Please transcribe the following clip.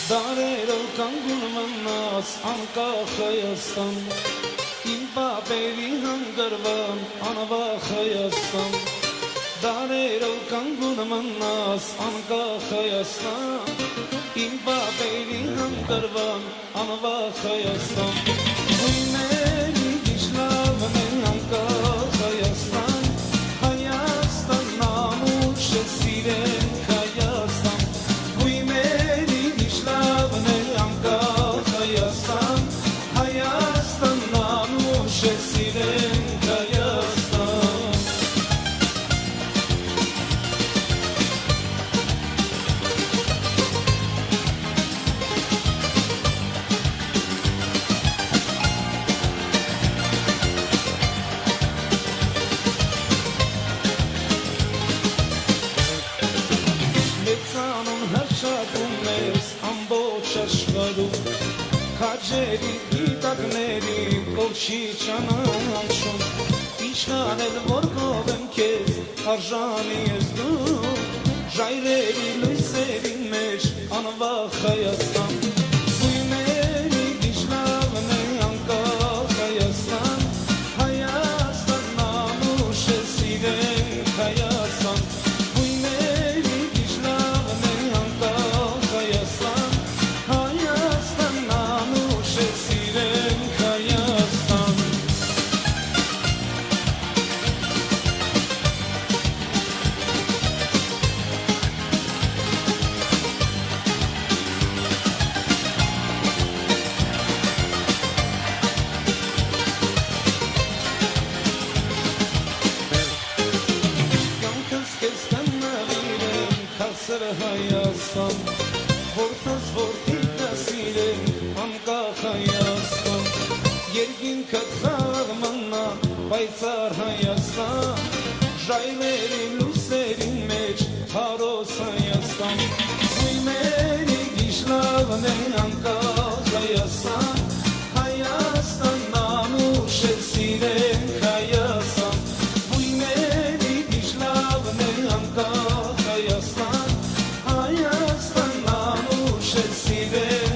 Դարերով կանգնում մնաս անկախ Հայաստան, իմ պապերի հանգրվան անվախ Հայաստան, դարերով կանգնում մնաս անկախ Հայաստան, իմ պապերի հանգրվան անվախ Հայաստան, գույների գիշլավն են անկախ Հայաստան, Հայաստան ամուշ է սիրենք Հայաստան, գույների գիշլավն են անկախ Հայաստան, Հայաստան ամուշ է սիրենք Հայաստան. Մեծանուն հրշակում ես ամբողջ աշխարհում, քաջերի դիտակների ով չի ճանաչում, ինչքան էլ որ գովեմ քեզ արժանի ես դու, ժայռերի լույսերի մեջ անվախ Հայաստան, գույների գիշլավն է անկախ Հայաստան, Հայաստան ամուշ է սիրենք Հայաստան, գույների գիշլավն է անկախ Հայաստան, Հայաստան ամուշ է սիրենք Հայաստան. Կյանքս քեզ տնավիրեմ հասր Հայաստան, որդս որդիք սիրենք անկախ Հայաստան, երկինքդ խաղ մնա պայծառ Հայաստան, ժայռերի լույսերի մեջ հարոս Հայաստան, գույների գիշլավն է անկախ Հայաստան, Հայաստան ամուշ է սիրենք Հայաստան, գույների գիշլավն է անկախ Հայաստան, Հայաստան ամուշ է սիրենք